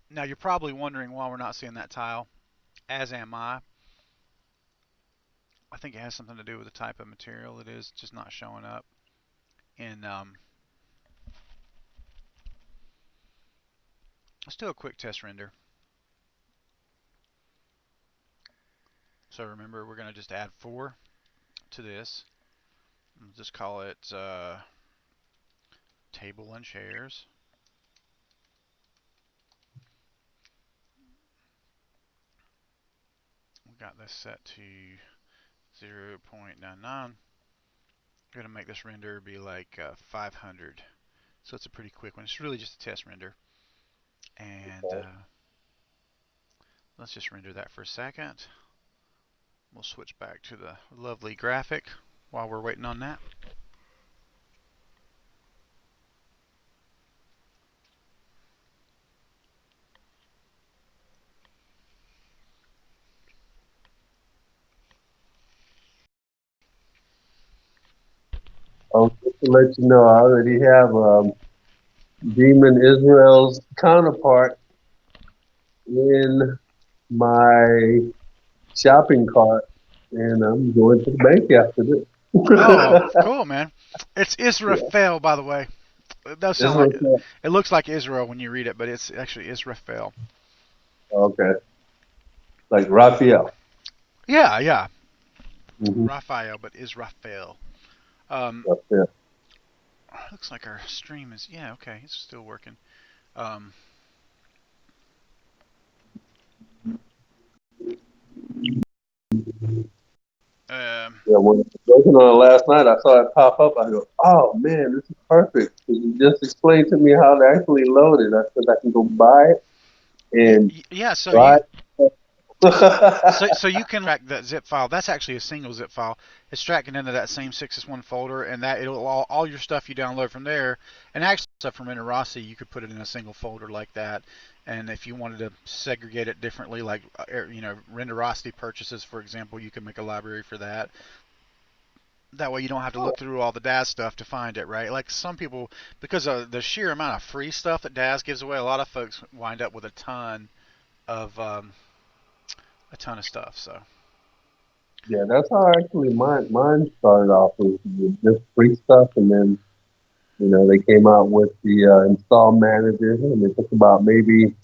Now you're probably wondering why we're not seeing that tile. As am I. I think it has something to do with the type of material it is, just not showing up. And let's do a quick test render. So remember, we're going to just add 4 to this. We'll just call it table and chairs. We got this set to 0.99. We're going to make this render be like 500. So it's a pretty quick one. It's really just a test render. And let's just render that for a second. We'll switch back to the lovely graphic while we're waiting on that. Just to let you know, I already have Demon Israel's counterpart in my shopping cart, and I'm going to the bank after Oh, this. cool, man. It's Yeah, Israfel, by the way. It does this sound like was it. It looks like Israel when you read it, but it's actually Israfel. okay, like Raphael. Yeah, yeah. Mm-hmm. Raphael, but Israfel. Um, Raphael. looks like our stream is, yeah, okay, it's still working. Um, um, Yeah, when I was working on it last night, I saw it pop up. I go, "Oh man, this is perfect." 'Cause you just explained to me how to actually load it. I said I can go buy it and yeah, so try you it. so you can track that zip file. That's actually a single zip file. It's tracking into that same 6s1 folder, and that it'll all your stuff you download from there, and actually stuff from Interosity, you could put it in a single folder like that. And if you wanted to segregate it differently, like Renderosity purchases, for example, you can make a library for that. That way you don't have to look through all the DAS stuff to find it, right? Like some people, because of the sheer amount of free stuff that DAS gives away, a lot of folks wind up with of a ton of stuff. So Yeah, that's how actually mine started off with just free stuff, and then they came out with the install manager, and it took about maybe,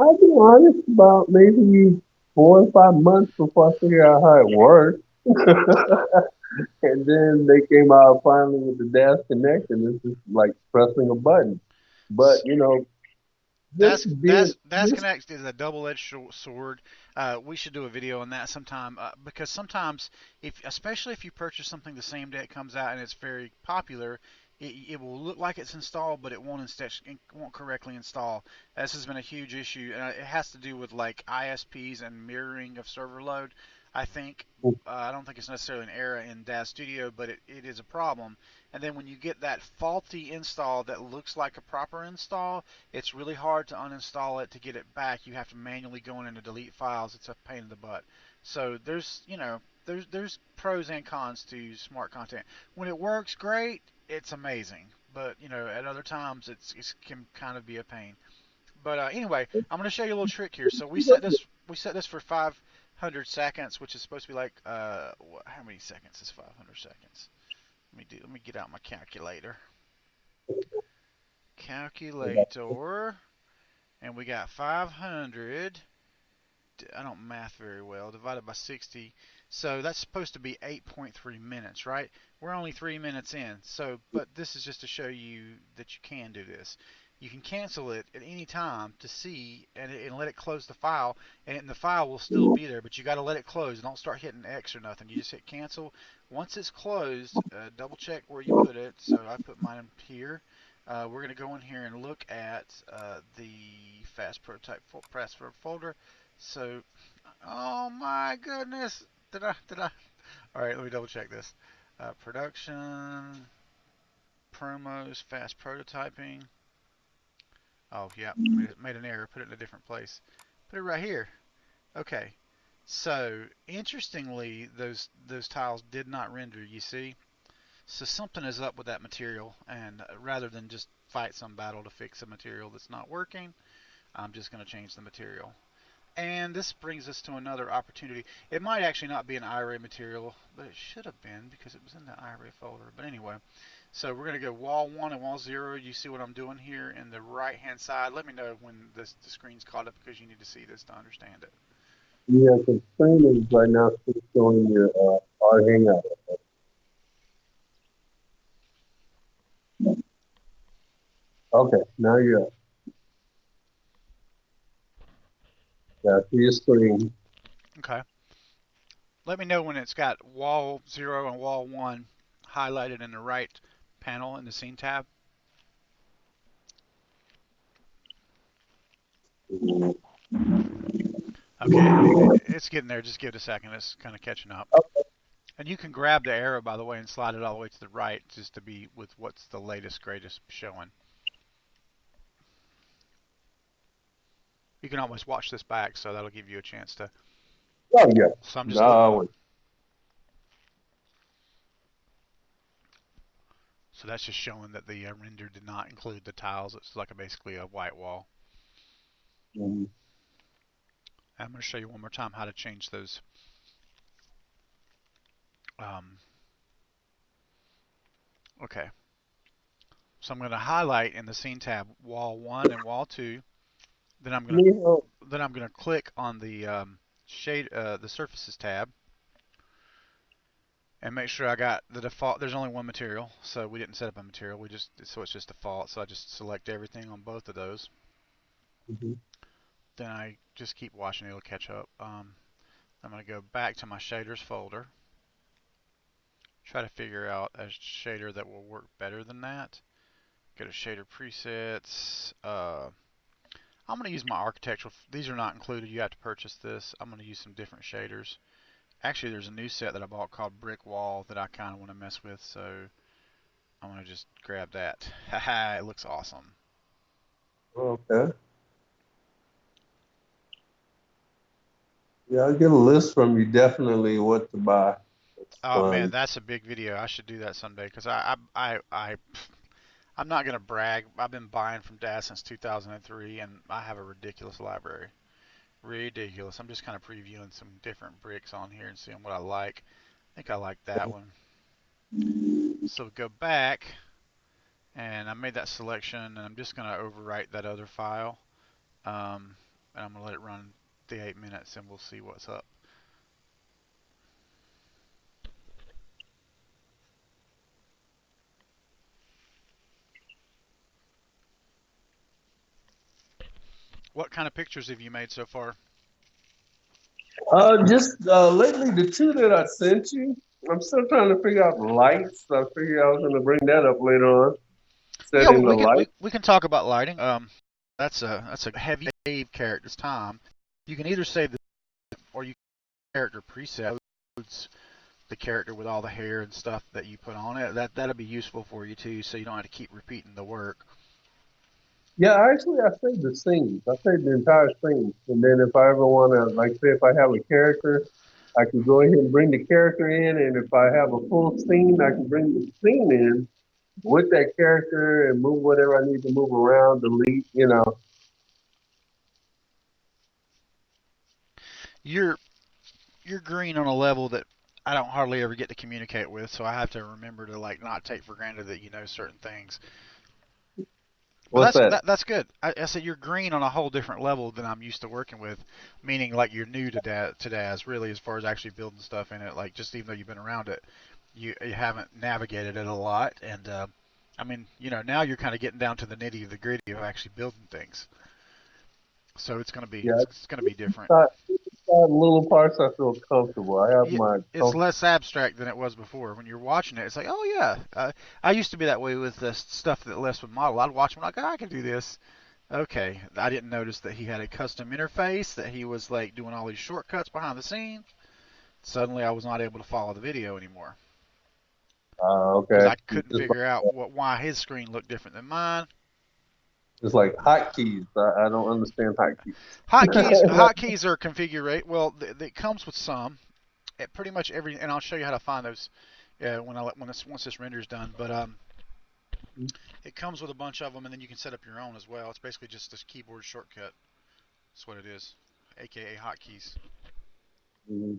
I'll be honest, about maybe 4 or 5 months before I figured out how it worked. And then they came out finally with the Dash Connect, and it's just like pressing a button. But just being That's just Connect is a double-edged sword. We should do a video on that sometime because sometimes, if especially if you purchase something the same day it comes out and it's very popular, it will look like it's installed, but it won't correctly install. This has been a huge issue, and it has to do with like ISPs and mirroring of server load. I think I don't think it's necessarily an error in DAS Studio, but it is a problem. And then when you get that faulty install that looks like a proper install, it's really hard to uninstall it to get it back. You have to manually go in and delete files. It's a pain in the butt. So there's pros and cons to smart content. When it works great, it's amazing. But at other times it can kind of be a pain. But anyway, I'm going to show you a little trick here. So we set this for 500 seconds, which is supposed to be like how many seconds is 500 seconds? Let me get out my calculator. Calculator. And we got 500. I don't math very well. Divided by 60. So that's supposed to be 8.3 minutes, right? We're only 3 minutes in. But this is just to show you that you can do this. You can cancel it at any time to see and let it close the file, and the file will still be there. But you got to let it close. Don't start hitting X or nothing. You just hit cancel. Once it's closed, double check where you put it. So I put mine here. We're going to go in here and look at the fast prototype folder. So, oh my goodness, did I? All right, let me double check this. Production, promos, fast prototyping. Oh yeah, made an error. Put it in a different place. Put it right here. Okay. So interestingly, those tiles did not render. You see, so something is up with that material, and rather than just fight some battle to fix a material that's not working, I'm just going to change the material. And this brings us to another opportunity. It might actually not be an IRA material, but it should have been because it was in the IRA folder. But anyway, so we're going to go wall 1 and wall 0. You see what I'm doing here in the right-hand side. Let me know when the screen's caught up because you need to see this to understand it. yeah, the screen is right now still showing your our hangout. Okay, now you're that's your screen. Okay. Let me know when it's got wall 0 and wall 1 highlighted in the right panel in the scene tab. Okay, it's getting there. Just give it a second. It's kind of catching up. Oh, And you can grab the arrow, by the way, and slide it all the way to the right, just to be with what's the latest, greatest showing. You can almost watch this back, so that'll give you a chance to. oh yeah. So I'm just. No. So that's just showing that the render did not include the tiles. It's like basically a white wall. Mhm. I'm going to show you one more time how to change those. Um, okay. So I'm going to highlight in the scene tab wall 1 and wall 2. Then I'm going to Neil, click on the the surfaces tab and make sure I got the default. There's only one material, so we didn't set up a material. So it's just default. So I just select everything on both of those. mhm. Then I just keep watching. It'll catch up. I'm going to go back to my shaders folder. Try to figure out a shader that will work better than that. Go to shader presets. I'm going to use my architectural. These are not included. You have to purchase this. I'm going to use some different shaders. Actually, there's a new set that I bought called Brick Wall that I kind of want to mess with. So I'm going to just grab that. Haha, it looks awesome. Okay. Yeah, I'll get a list from you definitely what to buy. It's Oh man, fun. that's a big video. I should do that someday because I'm not gonna brag. I've been buying from Dad since 2003, and I have a ridiculous library. Ridiculous. I'm just kind of previewing some different bricks on here and seeing what I like. I think I like that one. So go back, and I made that selection, and I'm just gonna overwrite that other file, and I'm gonna let it run the 8 minutes, and we'll see what's up. What kind of pictures have you made so far? Just lately the two that I sent you, I'm still trying to figure out the lights. I figured I was going to bring that up later on. Yeah, Setting the we can light. we can talk about lighting. That's a heavy save character's time. You can either save the or you can character preset the character with all the hair and stuff that you put on it. That'll be useful for you too, so you don't have to keep repeating the work. Yeah, actually, I saved the scenes. I saved the entire scene. And then if I ever want to, like, say, if I have a character, I can go ahead and bring the character in. And if I have a full scene, I can bring the scene in with that character and move whatever I need to move around, delete, you know. You're you're green on a level that I don't hardly ever get to communicate with, so I have to remember to like not take for granted that you know certain things. But What's that? that's good. I said you're green on a whole different level than I'm used to working with, meaning like you're new to DAS really as far as actually building stuff in it. Like just even though you've been around it, you haven't navigated it a lot, and I mean now you're kind of getting down to the nitty of the gritty of actually building things. So Yeah, it's gonna be different. little parts I feel comfortable. I have Yeah, my it's comfort. less abstract than it was before. When you're watching it, it's like, oh yeah. I used to be that way with the stuff that Les would model. I'd watch him like, oh, I can do this. Okay, I didn't notice that he had a custom interface, that he was like doing all these shortcuts behind the scenes. Suddenly, I was not able to follow the video anymore because Okay. I couldn't Just figure out why his screen looked different than mine. It's like hotkeys. I don't understand hotkeys. Hotkeys are configure. Well, it comes with some. Pretty much every, and I'll show you how to find those once this render is done. But it comes with a bunch of them, and then you can set up your own as well. It's basically just this keyboard shortcut. That's what it is, aka hotkeys. Mhm.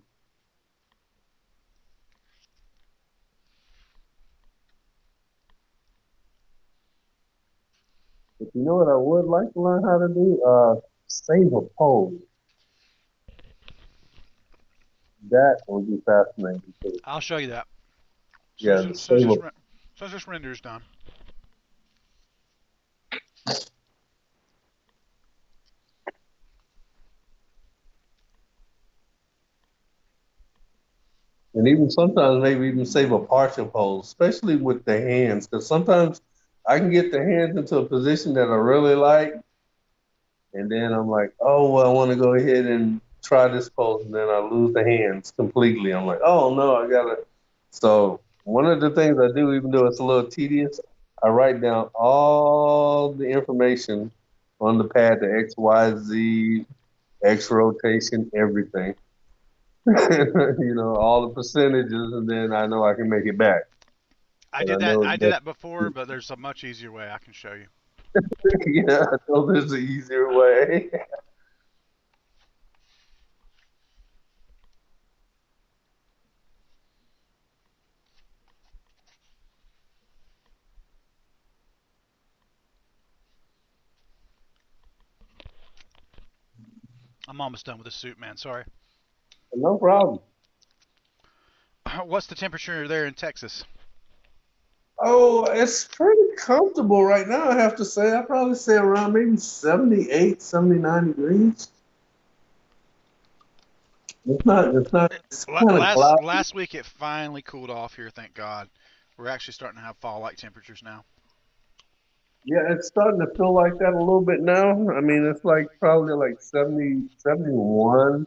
But you know what I would like to learn how to do? Save a pose. That would be fascinating too. I'll show you that. So Yeah, as, the so as save a this so as this render is done, and even sometimes maybe even save a partial pose, especially with the hands, because sometimes I can get the hands into a position that I really like, and then I'm like, oh well, I want to go ahead and try this pose, and then I lose the hands completely. I'm like, oh no, I gotta. So one of the things I do, even though it's a little tedious, I write down all the information on the pad, the X, Y, Z, X rotation, everything. All the percentages, and then I know I can make it back. I And I did that. know I did that, that before, but there's a much easier way I can show you. yeah, I know there's an easier way. I'm almost done with the suit, man. Sorry. No problem. What's the temperature there in Texas? Oh, it's pretty comfortable right now, I have to say. I probably say around maybe 78, 79 degrees. It's kind of cloudy. Last week it finally cooled off here. Thank God. We're actually starting to have fall-like temperatures now. Yeah, it's starting to feel like that a little bit now. I mean, it's like probably like 70, 71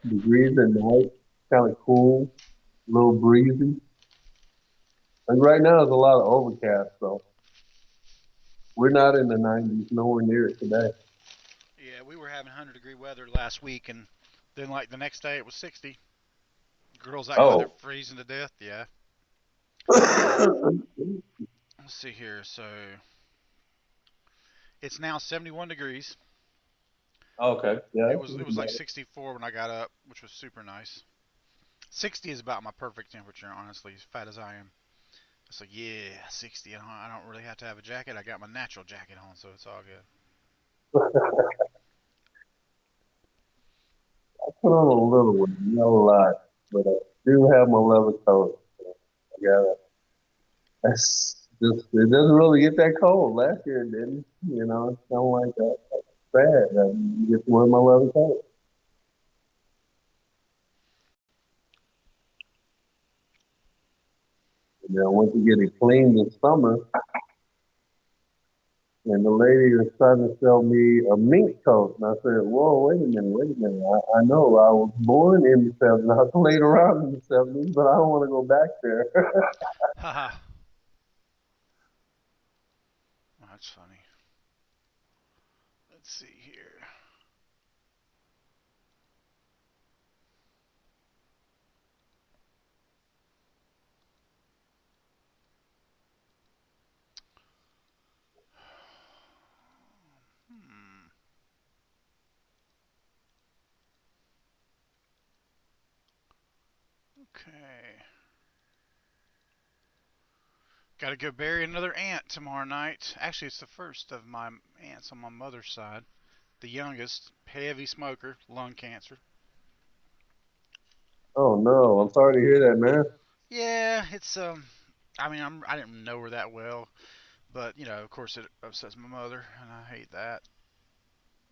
degrees at night. Kind of cool, a little breezy. And right now it's a lot of overcast, so we're not in the 90s, nowhere near it today. Yeah, we were having 100-degree weather last week, and then like the next day it was 60. Girls acting like they're Oh. freezing to death. Yeah. Let's see here. So it's now 71 degrees. Okay, yeah. It was like 64 when I got up, which was super nice. 60 is about my perfect temperature, honestly, as fat as I am. It's like, yeah, 60. I don't really have to have a jacket. I got my natural jacket on, so it's all good. Put on a little one, not a lot, but I do have my leather coat. I got it. That's just it doesn't really get that cold. Last year it didn't. It's kind of like that. Bad. I get to wear my leather coat. And then I went to get it cleaned this summer, and the lady was trying to sell me a mink coat, and I said, "Whoa, wait a minute. I know I was born in the '70s. I played around in the '70s, but I don't want to go back there." Haha. That's funny. Let's see here. Hmm. Okay. Got to go bury another aunt tomorrow night. Actually, it's the first of my aunts on my mother's side. The youngest, heavy smoker, lung cancer. Oh no, I'm sorry to hear that, man. Yeah, it's I mean, I didn't know her that well, but of course, it upsets my mother, and I hate that.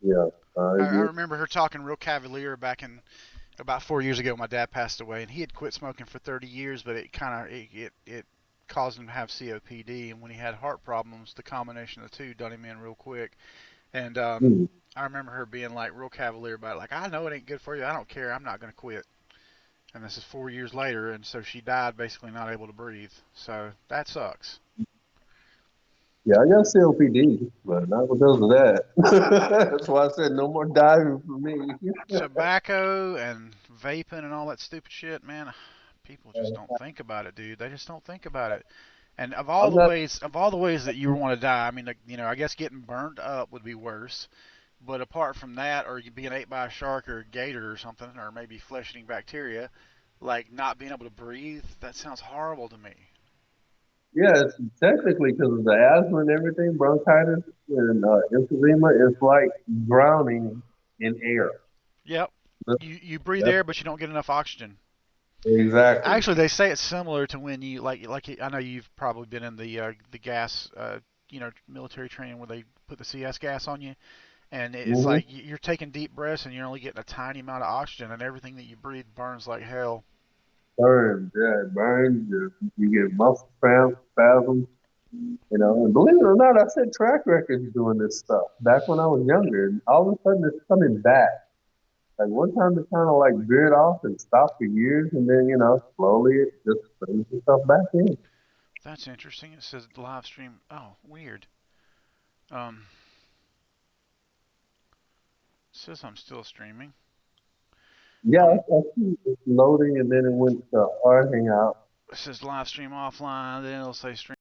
Yeah, I yeah. remember her talking real cavalier back in about 4 years ago. My dad passed away, and he had quit smoking for 30 years, but it kind of it caused him to have COPD, and when he had heart problems, the combination of the two done him in real quick. And Hmm. I remember her being like real cavalier about it, like, I know it ain't good for you. I don't care. I'm not gonna quit. And this is 4 years later, and so she died basically not able to breathe. So that sucks. Yeah, I got COPD, but not because of that. That's why I said no more diving for me. Tobacco and vaping and all that stupid shit, man. People just don't think about it, dude. They just don't think about it. And I'm not. of all the ways that you want to die, I mean, like, I guess getting burned up would be worse. But apart from that, or you being ate by a shark or a gator or something, or maybe flesh-eating bacteria, like not being able to breathe, that sounds horrible to me. Yeah, it's technically because of the asthma and everything, bronchitis and emphysema. It's like drowning in air. Yep. You breathe That's air, but you don't get enough oxygen. exactly. Actually, they say it's similar to when you I know you've probably been in the gas military training where they put the CS gas on you, and it's Hmm. like you're taking deep breaths and you're only getting a tiny amount of oxygen, and everything that you breathe burns like hell. Burns, yeah, it burns. You get muscle cramps, spasms. And believe it or not, I set track records doing this stuff back when I was younger. And all of a sudden, it's coming back. Like one time it kind of like veered off and stopped for years, and then slowly it just brings itself back in. That's interesting. It says live stream. Oh, weird. Um, it says I'm still streaming. Yeah, Um, I see it's loading, and then it went to our hangout. it says live stream offline. Then it'll say stream.